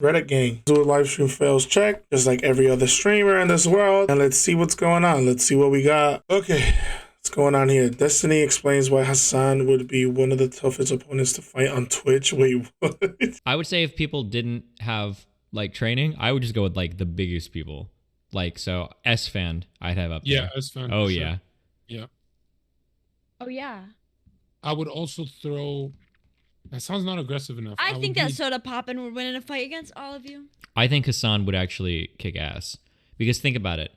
Reddit gang. Do a live stream fails check, just like every other streamer in this world. And let's see what's going on. Let's see what we got. Okay, what's going on here? Destiny explains why Hassan would be one of the toughest opponents to fight on Twitch. Wait, what? I would say if people didn't have like training, I would just go with like the biggest people. Like, so S-Fan, I'd have up there. Yeah, S-Fan. Oh, sure. yeah. Yeah. Oh, yeah. I would also throw... That sounds not aggressive enough. I think that Sodapoppin would win in a fight against all of you. I think Hassan would actually kick ass. Because think about it.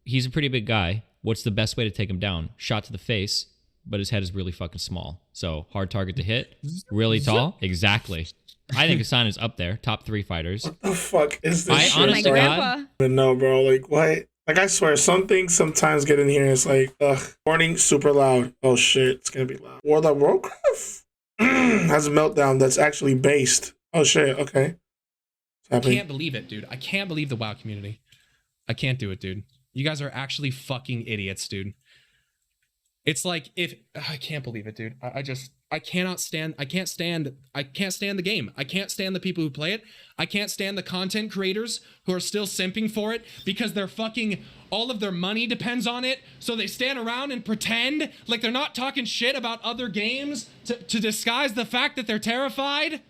He's a pretty big guy. What's the best way to take him down? Shot to the face, but his head is really fucking small. So hard target to hit. Really tall. Exactly. I think Hassan is up there. Top 3 fighters. What the fuck is this shit? Honest to God, No, bro. Like, what? Like, I swear, some things sometimes get in here and it's like, ugh. Warning, super loud. Oh, shit. It's gonna be loud. World of Warcraft has a meltdown that's actually based. Oh, shit. Okay. I can't believe it, dude. I can't believe the WoW community. I can't do it, dude. You guys are actually fucking idiots, dude. It's like I can't believe it, dude. I can't stand the game. I can't stand the people who play it. I can't stand the content creators who are still simping for it because they're fucking, all of their money depends on it. So they stand around and pretend like they're not talking shit about other games to disguise the fact that they're terrified.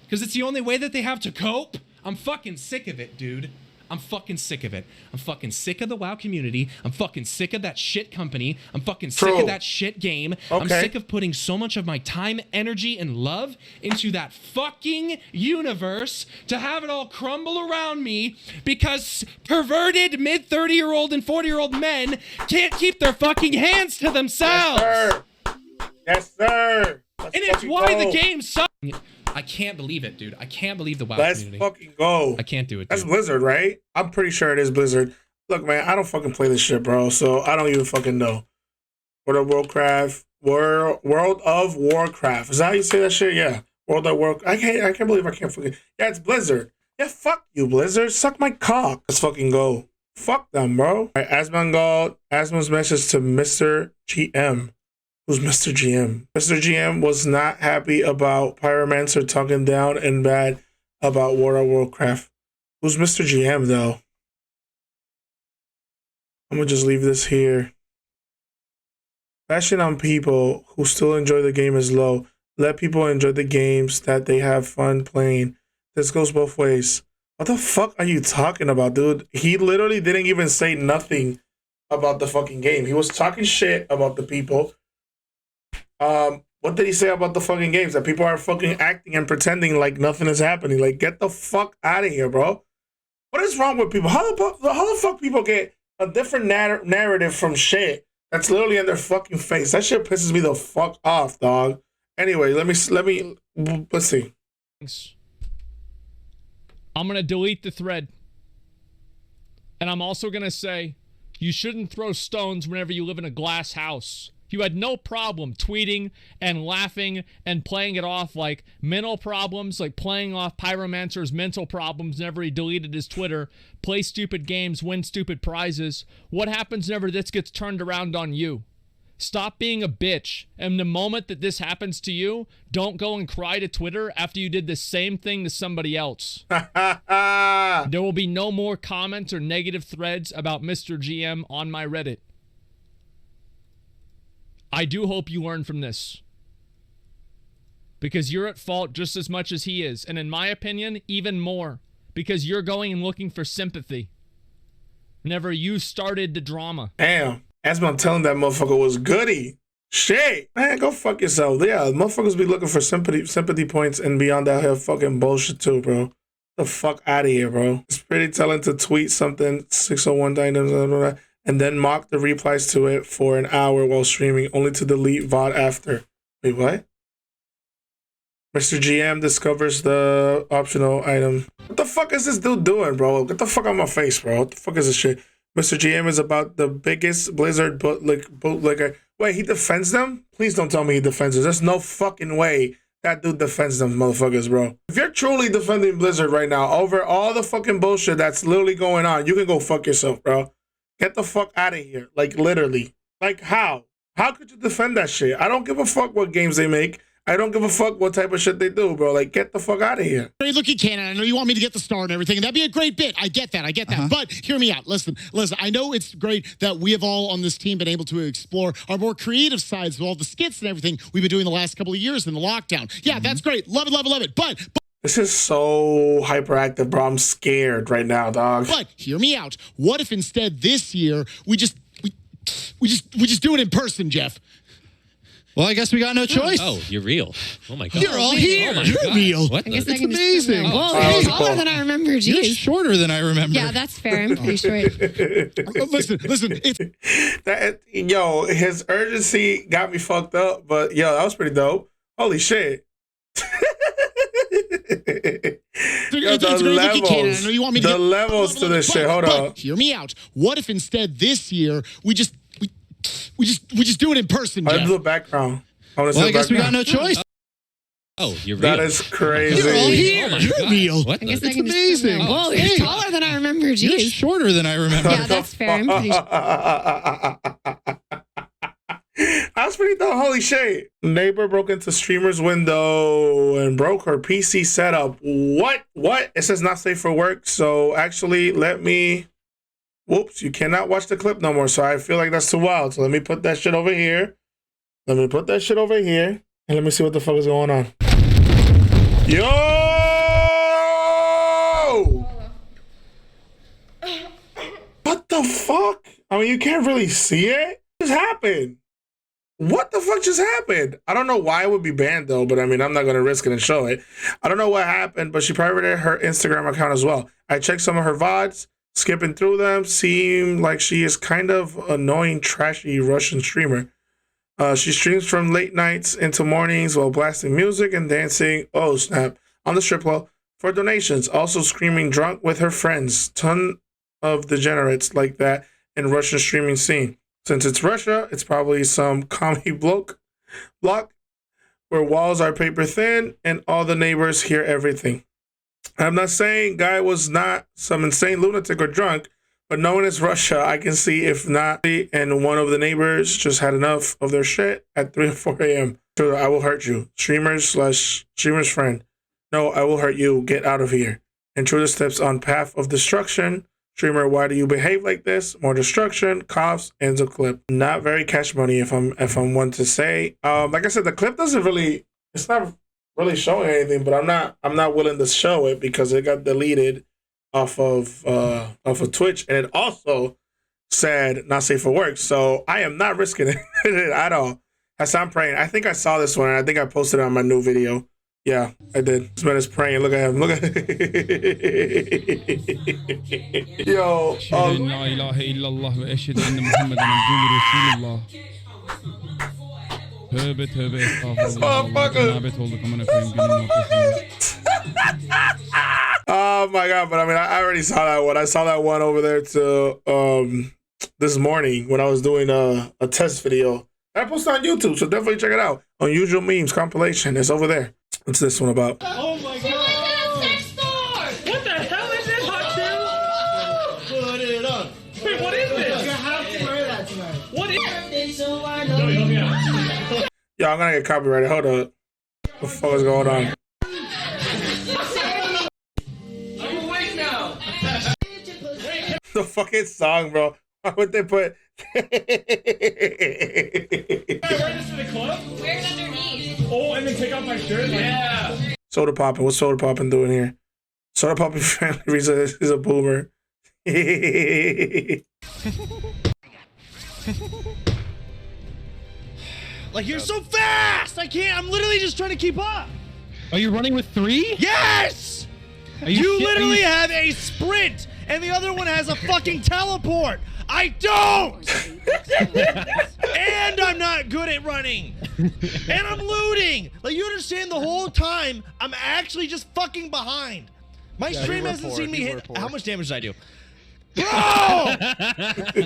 Because it's the only way that they have to cope. I'm fucking sick of it, dude. I'm fucking sick of it. I'm fucking sick of the WoW community. I'm fucking sick of that shit company. I'm fucking sick of that shit game. Okay. I'm sick of putting so much of my time, energy, and love into that fucking universe to have it all crumble around me because perverted mid-30-year-old and 40-year-old men can't keep their fucking hands to themselves. Yes, sir. Yes, sir. And it's why the game sucks. I can't believe it, dude. I can't believe the WoW community. Let's fucking go. I can't do it, dude. That's Blizzard, right? I'm pretty sure it is Blizzard. Look, man, I don't fucking play this shit, bro, so I don't even fucking know. World of Warcraft. Is that how you say that shit? Yeah. World of Warcraft. I can't believe I can't fucking... Yeah, it's Blizzard. Yeah, fuck you, Blizzard. Suck my cock. Let's fucking go. Fuck them, bro. All right, AsmondGold. Asmond's message to Mr. GM. Who's Mr. GM? Mr. GM was not happy about Pyromancer talking down and bad about World of Warcraft. Who's Mr. GM, though? I'm gonna just leave this here. Bashing on people who still enjoy the game is low. Let people enjoy the games that they have fun playing. This goes both ways. What the fuck are you talking about, dude? He literally didn't even say nothing about the fucking game. He was talking shit about the people. What did he say about the fucking games? That people are fucking acting and pretending like nothing is happening. Like, get the fuck out of here, bro. What is wrong with people? How the fuck people get a different narrative from shit that's literally in their fucking face? That shit pisses me the fuck off, dog. Anyway, let's see. I'm gonna delete the thread. And I'm also gonna say, you shouldn't throw stones whenever you live in a glass house. You had no problem tweeting and laughing and playing it off like mental problems, like playing off Pyromancer's mental problems whenever he deleted his Twitter, play stupid games, win stupid prizes. What happens whenever this gets turned around on you? Stop being a bitch. And the moment that this happens to you, don't go and cry to Twitter after you did the same thing to somebody else. There will be no more comments or negative threads about Mr. GM on my Reddit. I do hope you learn from this. Because you're at fault just as much as he is. And in my opinion, even more. Because you're going and looking for sympathy. Whenever you started the drama. Damn. Asmond telling that motherfucker was goody. Shit. Man, go fuck yourself. Yeah, motherfuckers be looking for sympathy points and beyond that here fucking bullshit too, bro. The fuck out of here, bro. It's pretty telling to tweet something 601 dynams, and then mock the replies to it for an hour while streaming, only to delete VOD after. Wait, what? Mr. GM discovers the optional item. What the fuck is this dude doing, bro? Get the fuck out of my face, bro. What the fuck is this shit? Mr. GM is about the biggest Blizzard bootlegger. Wait, he defends them? Please don't tell me he defends them. There's no fucking way that dude defends them motherfuckers, bro. If you're truly defending Blizzard right now over all the fucking bullshit that's literally going on, you can go fuck yourself, bro. Get the fuck out of here. Like, literally. Like, how? How could you defend that shit? I don't give a fuck what games they make. I don't give a fuck what type of shit they do, bro. Like, get the fuck out of here. Great looking cannon. I know you want me to get the star and everything, and that'd be a great bit. I get that. But hear me out. Listen. I know it's great that we have all on this team been able to explore our more creative sides with all the skits and everything we've been doing the last couple of years in the lockdown. Yeah, that's great. Love it. But this is so hyperactive, bro. I'm scared right now, dog. But hear me out. What if instead this year we just do it in person, Jeff? Well, I guess we got no choice. Oh, you're real. Oh my god. You're all here. Oh my You're God. real. What? I guess the- I can just amazing. Well, Oh, you're cool. taller than I remember. You're Jeez. shorter than I remember. Yeah, that's fair. I'm pretty short. Listen. It's Yo, his urgency got me fucked up, but yo, that was pretty dope. Holy shit. Yo, it's a great looking cannon. I know you want me to the get levels to this shit. Hold but on. hear me out. What if instead this year we just do it in person, I Jeff? do the background. I want to Well, see I the guess we got background. no choice. Oh, you're real. That is crazy. You're all here. Oh my You're God. real. What? I guess the- I can amazing. Just Whoa, you're taller than I remember. You're Jeez. shorter than I remember. Yeah, that's fair. I'm pretty short. That's pretty dope. Holy shit. Neighbor broke into streamer's window and broke her PC setup. What? It says not safe for work. So actually, whoops, you cannot watch the clip no more. So I feel like that's too wild. So let me put that shit over here. And let me see what the fuck is going on. Yo! What the fuck? I mean, you can't really see it. What just happened? What the fuck just happened? I don't know why it would be banned though, but I mean, I'm not going to risk it and show it. I don't know what happened, but she privated her Instagram account as well. I checked some of her VODs, skipping through them, seem like she is kind of annoying, trashy Russian streamer. She streams from late nights into mornings while blasting music and dancing, oh snap, on the strip club for donations. Also screaming drunk with her friends. Ton of degenerates like that in Russian streaming scene. Since it's Russia, it's probably some commie block where walls are paper thin and all the neighbors hear everything. I'm not saying guy was not some insane lunatic or drunk, but knowing it's Russia, I can see if not, and one of the neighbors just had enough of their shit at 3 or 4 a.m. So I will hurt you. Streamer's friend. No, I will hurt you. Get out of here. Intruder steps on path of destruction. Streamer, why do you behave like this? More destruction, coughs, ends of clip. Not very cash money if I'm one to say. Like I said, the clip doesn't really, it's not really showing anything, but I'm not willing to show it because it got deleted off of Twitch, and it also said not safe for work. So I am not risking it at all. As I'm praying, I think I saw this one, and I think I posted it on my new video. Yeah, I did. This man is praying. Look at him. Look at Yo. Oh my god, but I mean, I already saw that one. I saw that one over there to this morning when I was doing a test video. I posted on YouTube, so definitely check it out. Unusual Memes compilation. It's over there. What's this one about? Oh my god! What the hell is this, Hot Chew? Put it on. Wait, what is this? You have to wear that tonight. What is it? Yo, I'm gonna get copyrighted. Hold up. What the fuck is going on? I'm awake now. The fucking song, bro. Why would they put? Can I wear this to the club? Wear it underneath. Oh, and then take off my shirt? Yeah. Sodapoppin. What's Sodapoppin doing here? Sodapoppin family reason is a boomer. Like, you're so fast! I can't, I'm literally just trying to keep up! Are you running with 3? Yes! You literally have a sprint, and the other one has a fucking teleport! I don't! And I'm not good at running! And I'm looting! Like, you understand the whole time, I'm actually just fucking behind. My stream hasn't seen me hit. How much damage did I do? Bro! He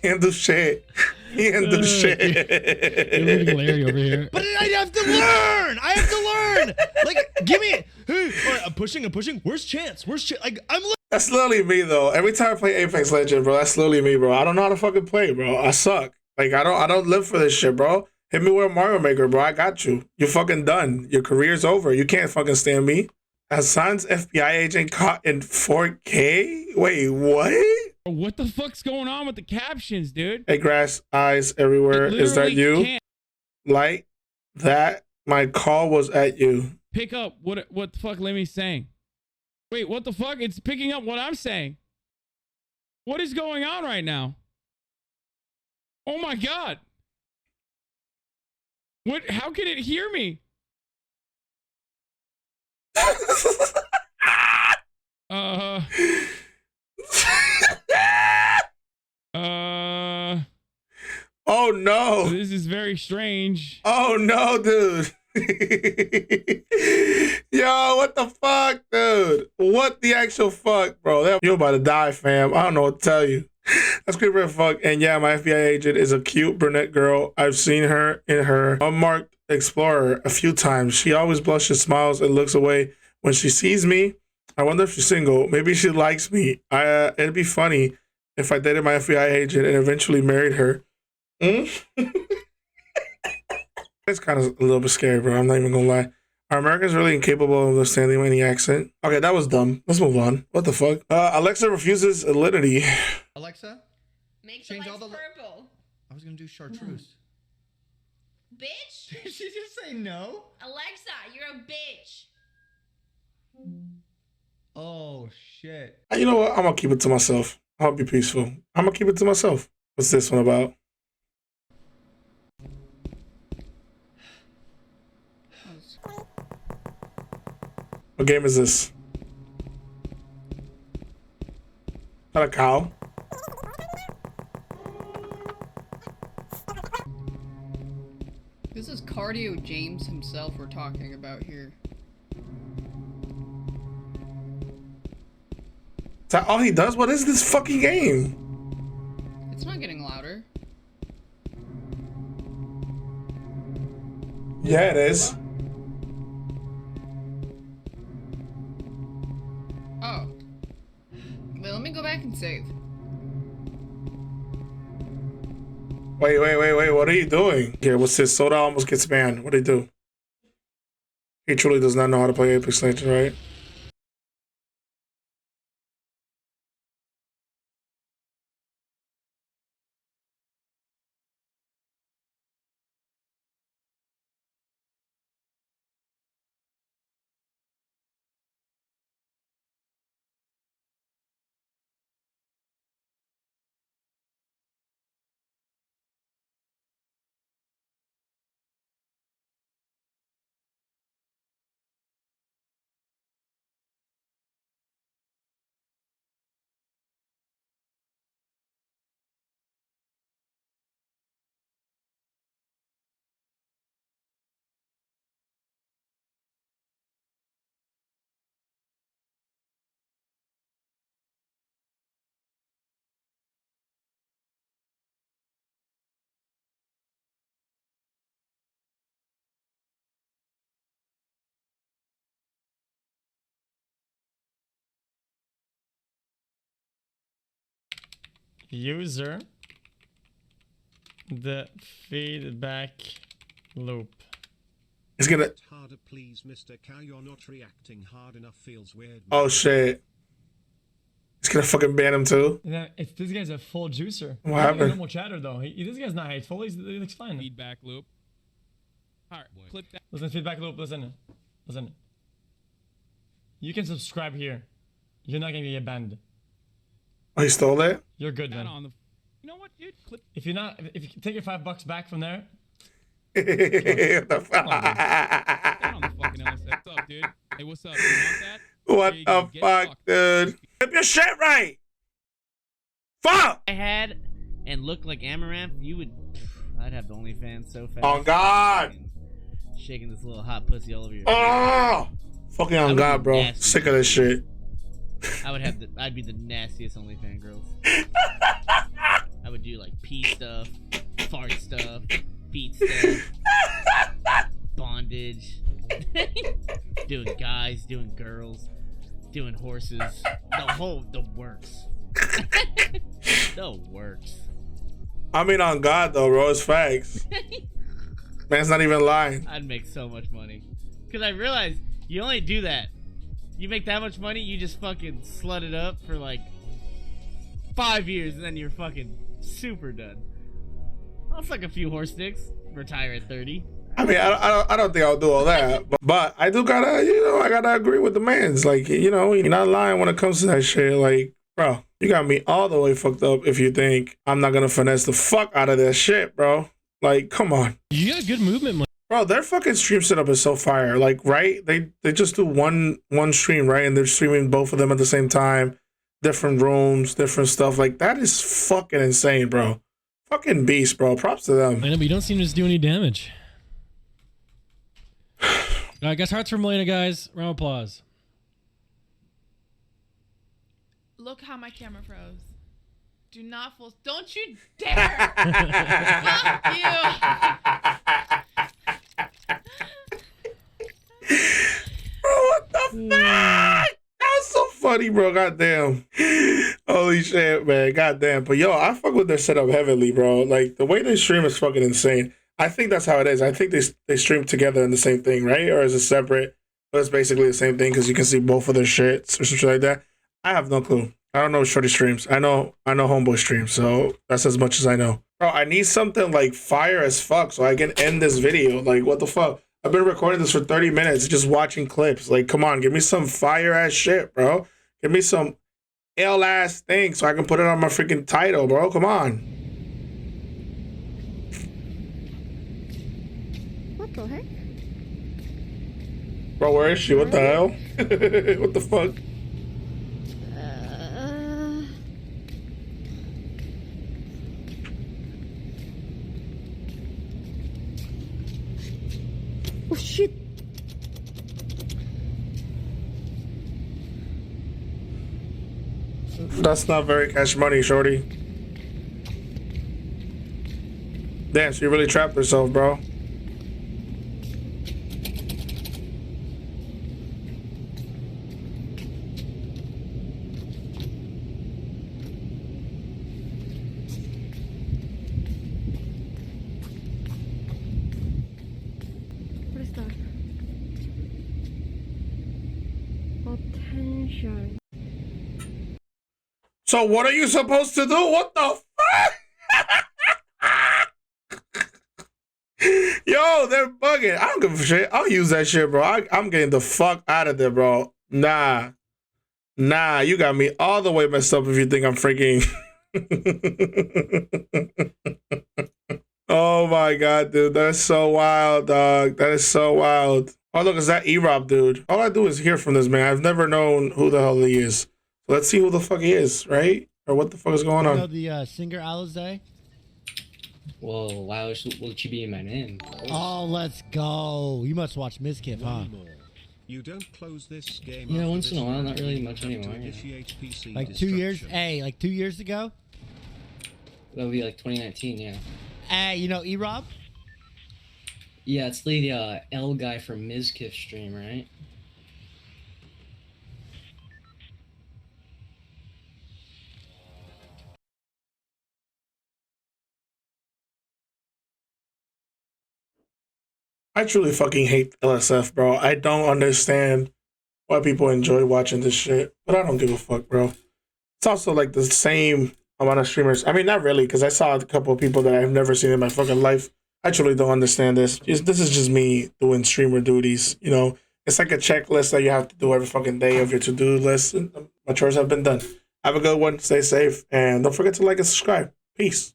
didn't do shit. He didn't do shit. You're moving Larry over here. But I have to learn. I have to learn. Like, give me it. Hey, all right, I'm pushing. Where's Chance? Like, I'm. That's literally me though. Every time I play Apex Legends, bro, that's literally me, bro. I don't know how to fucking play, bro. I suck. Like I don't live for this shit, bro. Hit me with a Mario Maker, bro. I got you. You're fucking done. Your career's over. You can't fucking stand me. Hassan's FBI agent caught in 4K? Wait, what? What the fuck's going on with the captions, dude? Hey, grass eyes everywhere. Is that you? Can't Like that? My call was at you. pick up what the fuck Lemmy's saying. Wait, what the fuck? It's picking up what I'm saying. What is going on right now? Oh my god. What? How can it hear me? Oh no. This is very strange. Oh no, dude. Yo, what the fuck, dude? What the actual fuck, bro? You're about to die, fam. I don't know what to tell you. That's creepy as fuck. And yeah, my FBI agent is a cute brunette girl. I've seen her in her unmarked Explorer a few times. She always blushes, smiles, and looks away when she sees me. I wonder if she's single. Maybe she likes me. It'd be funny if I dated my FBI agent and eventually married her. It's kind of a little bit scary, bro. I'm not even gonna lie. Are Americans really incapable of understanding any accent? Okay, that was dumb. Let's move on. What the fuck? Alexa refuses alinity. Alexa, Make change the all lights the. purple. I was gonna do chartreuse. Bitch. Did she just say no? Alexa, you're a bitch. Oh shit. You know what? I'm gonna keep it to myself. I'll be peaceful. I'm gonna keep it to myself. What's this one about? What game is this? Is that a cow? This is Cardio James himself we're talking about here. Is that all he does? What is this fucking game? It's not getting louder. Yeah, it is. Oh. Wait, let me go back and save. Wait. What are you doing? Here, what's this? Soda almost gets banned. What do he do? He truly does not know how to play Apex Legends, right? User the feedback loop. It's gonna. Harder, please, Mr. Cow. You're not reacting hard enough. Feels weird. Oh shit! It's gonna fucking ban him too. Yeah, this guy's a full juicer. What happened? He's a normal chatter though. This guy's not hateful. He looks fine. Feedback loop. All right, clip that. Listen, feedback loop. Listen. You can subscribe here. You're not gonna get banned. Oh, he stole it? You're good, man. You know what, dude? Clip. If you take your $5 back from there. What the fuck? Get on the fucking LSF. What's up, dude? Hey, what's up? You want that? What the fuck, dude? Flip your shit right! Fuck! I had and looked like Amaranth, I'd have the OnlyFans so fast. Oh, God! Shaking this little hot pussy all over your Oh! Fucking on God, bro. nasty. Sick of this shit. I'd be the nastiest OnlyFans girls. I would do like pee stuff, fart stuff, feet stuff, bondage, doing guys, doing girls, doing horses, the works. The works. I mean, on God, though, bro. It's facts. Man's not even lying. I'd make so much money. Because I realized you only do that. You make that much money, you just fucking slut it up for like 5 years, and then you're fucking super done. I'll suck a few horse dicks, retire at 30. I mean, I don't think I'll do all that, but I do gotta, I gotta agree with the man's. Like, you're not lying when it comes to that shit. Like, bro, you got me all the way fucked up if you think I'm not gonna finesse the fuck out of that shit, bro. Like, come on. You got good movement, bro. Their fucking stream setup is so fire. Like, right? They just do one stream, right? And they're streaming both of them at the same time, different rooms, different stuff. Like, that is fucking insane, bro. Fucking beast, bro. Props to them. I know, but you don't seem to just do any damage. I guess hearts for Melina, guys. Round of applause. Look how my camera froze. Do not full. Don't you dare! Fuck you! Bro, what the fuck? That was so funny, bro. Goddamn. Holy shit, man. Goddamn. But yo, I fuck with their setup heavily, bro. Like, the way they stream is fucking insane. I think that's how it is. I think they stream together in the same thing, right? Or is it separate? But it's basically the same thing because you can see both of their shits or something like that. I have no clue. I don't know Shorty streams. I know Homeboy streams, so that's as much as I know. Bro, I need something like fire as fuck so I can end this video. Like, what the fuck? I've been recording this for 30 minutes just watching clips. Like, come on, give me some fire ass shit, bro. Give me some ill ass thing so I can put it on my freaking title, bro. Come on. What the heck? Bro, where is she? What the hell? What the fuck? Oh shit! That's not very cash money, Shorty. Damn, she really trapped herself, bro. What is that? Attention. So what are you supposed to do? What the fuck? Yo, they're bugging. I don't give a shit. I'll use that shit, bro. I'm getting the fuck out of there, bro. Nah, you got me all the way messed up if you think I'm freaking... Oh my god, dude. That's so wild, dog. That is so wild. Oh, look, is that E-Rob, dude? All I do is hear from this man. I've never known who the hell he is. So let's see who the fuck he is, right? Or what the fuck is going on? You know the singer Alizé? Well, why would she be in my name? Oh, let's go. You must watch Mizkif, huh? You don't close this game. Yeah, once in a while, not really much anymore. Like 2 years? Hey, like 2 years ago? That would be like 2019, yeah. Hey, you know E-Rob? Yeah, it's the L guy from Mizkif stream, right? I truly fucking hate LSF, bro. I don't understand why people enjoy watching this shit, but I don't give a fuck, bro. It's also like the same amount of streamers. I mean, not really, because I saw a couple of people that I've never seen in my fucking life. I truly don't understand this. This is just me doing streamer duties, you know? It's like a checklist that you have to do every fucking day of your to-do list. My chores have been done. Have a good one. Stay safe. And don't forget to like and subscribe. Peace.